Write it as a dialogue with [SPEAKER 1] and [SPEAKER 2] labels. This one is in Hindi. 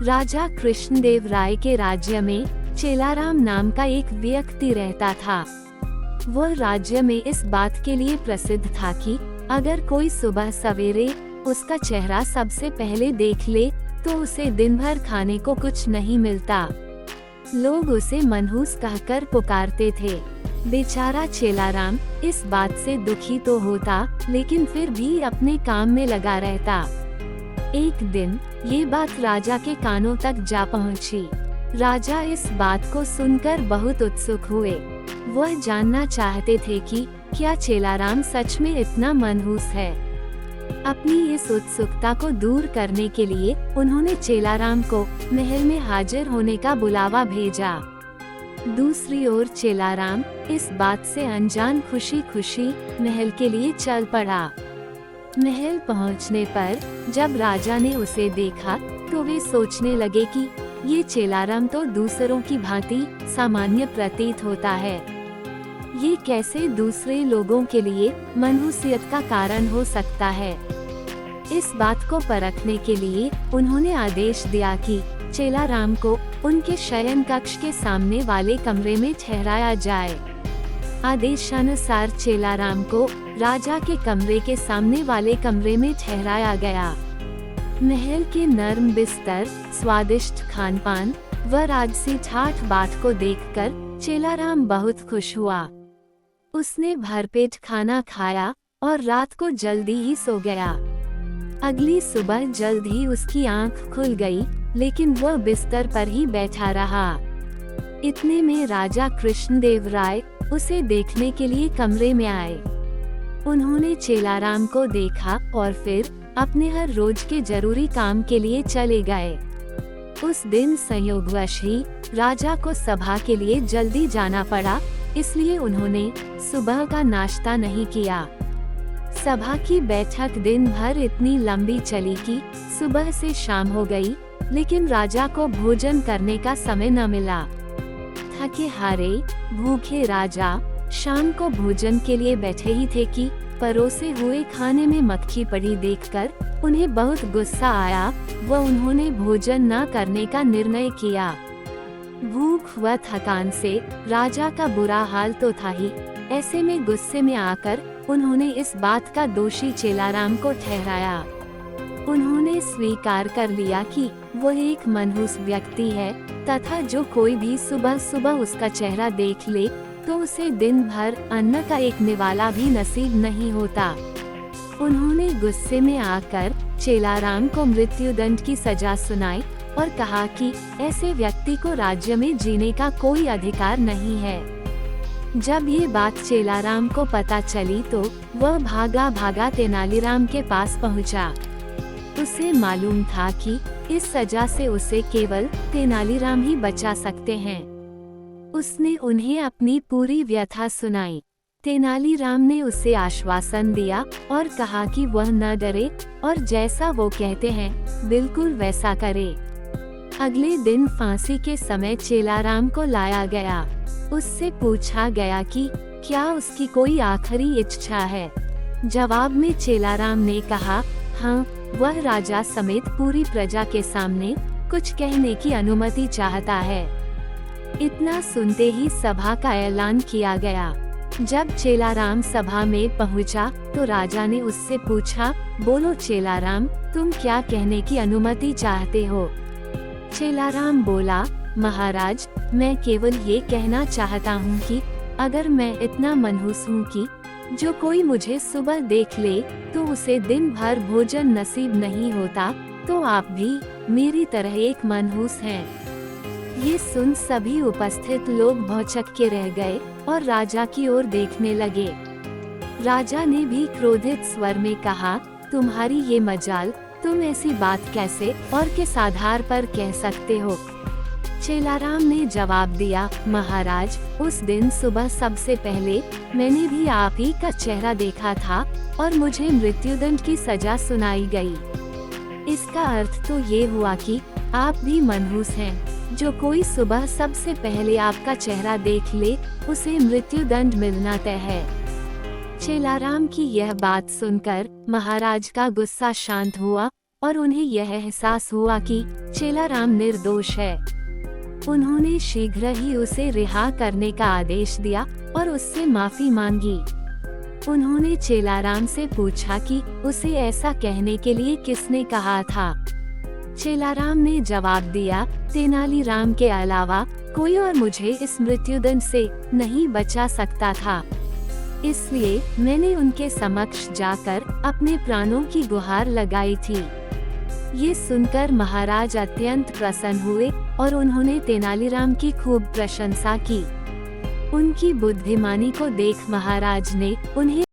[SPEAKER 1] राजा कृष्णदेव राय के राज्य में चेलाराम नाम का एक व्यक्ति रहता था। वह राज्य में इस बात के लिए प्रसिद्ध था कि अगर कोई सुबह सवेरे उसका चेहरा सबसे पहले देख ले तो उसे दिन भर खाने को कुछ नहीं मिलता। लोग उसे मनहूस कहकर पुकारते थे। बेचारा चेलाराम इस बात से दुखी तो होता, लेकिन फिर भी अपने काम में लगा रहता। एक दिन ये बात राजा के कानों तक जा पहुंची। राजा इस बात को सुनकर बहुत उत्सुक हुए। वह जानना चाहते थे कि क्या चेलाराम सच में इतना मनहूस है। अपनी इस उत्सुकता को दूर करने के लिए उन्होंने चेलाराम को महल में हाजिर होने का बुलावा भेजा। दूसरी ओर चेलाराम इस बात से अनजान खुशी खुशी महल के लिए चल पड़ा। महल पहुंचने पर जब राजा ने उसे देखा तो वे सोचने लगे कि ये चेलाराम तो दूसरों की भांति सामान्य प्रतीत होता है। ये कैसे दूसरे लोगों के लिए मनहूसियत का कारण हो सकता है। इस बात को परखने के लिए उन्होंने आदेश दिया कि चेलाराम को उनके शयन कक्ष के सामने वाले कमरे में ठहराया जाए। आदेशानुसार चेलाराम को राजा के कमरे के सामने वाले कमरे में ठहराया गया। महल के नर्म बिस्तर, स्वादिष्ट खानपान व राजसी ठाठ बाट को देखकर चेलाराम बहुत खुश हुआ। उसने भरपेट खाना खाया और रात को जल्दी ही सो गया। अगली सुबह जल्द ही उसकी आंख खुल गई, लेकिन वह बिस्तर पर ही बैठा रहा। इतने में राजा कृष्णदेव राय उसे देखने के लिए कमरे में आए। उन्होंने चेलाराम को देखा और फिर अपने हर रोज के जरूरी काम के लिए चले गए। उस दिन संयोगवश ही राजा को सभा के लिए जल्दी जाना पड़ा, इसलिए उन्होंने सुबह का नाश्ता नहीं किया। सभा की बैठक दिन भर इतनी लंबी चली कि सुबह से शाम हो गई, लेकिन राजा को भोजन करने का समय न मिला। थके हारे भूखे राजा शाम को भोजन के लिए बैठे ही थे कि परोसे हुए खाने में मक्खी पड़ी देखकर उन्हें बहुत गुस्सा आया व उन्होंने भोजन न करने का निर्णय किया। भूख व थकान से राजा का बुरा हाल तो था ही, ऐसे में गुस्से में आकर उन्होंने इस बात का दोषी चेलाराम को ठहराया। उन्होंने स्वीकार कर लिया कि वह एक मनहूस व्यक्ति है तथा जो कोई भी सुबह सुबह उसका चेहरा देख ले तो उसे दिन भर अन्न का एक निवाला भी नसीब नहीं होता। उन्होंने गुस्से में आकर चेलाराम को मृत्युदंड की सजा सुनाई और कहा कि ऐसे व्यक्ति को राज्य में जीने का कोई अधिकार नहीं है। जब ये बात चेलाराम को पता चली तो वह भागा भागा तेनालीराम के पास पहुंचा। उसे मालूम था कि इस सजा से उसे केवल तेनालीराम ही बचा सकते हैं। उसने उन्हें अपनी पूरी व्यथा सुनाई। तेनालीराम ने उसे आश्वासन दिया और कहा कि वह न डरे और जैसा वो कहते हैं बिल्कुल वैसा करे। अगले दिन फांसी के समय चेलाराम को लाया गया। उससे पूछा गया कि क्या उसकी कोई आखिरी इच्छा है। जवाब में चेलाराम ने कहा, हाँ, वह राजा समेत पूरी प्रजा के सामने कुछ कहने की अनुमति चाहता है। इतना सुनते ही सभा का ऐलान किया गया। जब चेलाराम सभा में पहुंचा तो राजा ने उससे पूछा, बोलो चेलाराम, तुम क्या कहने की अनुमति चाहते हो। चेलाराम बोला, महाराज, मैं केवल ये कहना चाहता हूँ कि अगर मैं इतना मनहूस हूँ कि जो कोई मुझे सुबह देख ले तो उसे दिन भर भोजन नसीब नहीं होता, तो आप भी मेरी तरह एक मनहूस हैं। ये सुन सभी उपस्थित लोग भौचक्के के रह गए और राजा की ओर देखने लगे। राजा ने भी क्रोधित स्वर में कहा, तुम्हारी ये मजाल, तुम ऐसी बात कैसे और किस आधार पर कह सकते हो। चेलाराम ने जवाब दिया, महाराज, उस दिन सुबह सबसे पहले मैंने भी आप ही का चेहरा देखा था और मुझे मृत्युदंड की सजा सुनाई गई। इसका अर्थ तो ये हुआ कि आप भी मनहूस हैं। जो कोई सुबह सबसे पहले आपका चेहरा देख ले उसे मृत्युदंड मिलना तय है। चेलाराम की यह बात सुनकर महाराज का गुस्सा शांत हुआ और उन्हें यह एहसास हुआ कि चेलाराम निर्दोष है। उन्होंने शीघ्र ही उसे रिहा करने का आदेश दिया और उससे माफी मांगी। उन्होंने चेलाराम से पूछा कि उसे ऐसा कहने के लिए किसने कहा था। चेलाराम ने जवाब दिया, तेनालीराम के अलावा कोई और मुझे इस मृत्युदंड से नहीं बचा सकता था, इसलिए मैंने उनके समक्ष जाकर अपने प्राणों की गुहार लगाई थी। ये सुनकर महाराज अत्यंत प्रसन्न हुए और उन्होंने तेनालीराम की खूब प्रशंसा की। उनकी बुद्धिमानी को देख महाराज ने उन्हें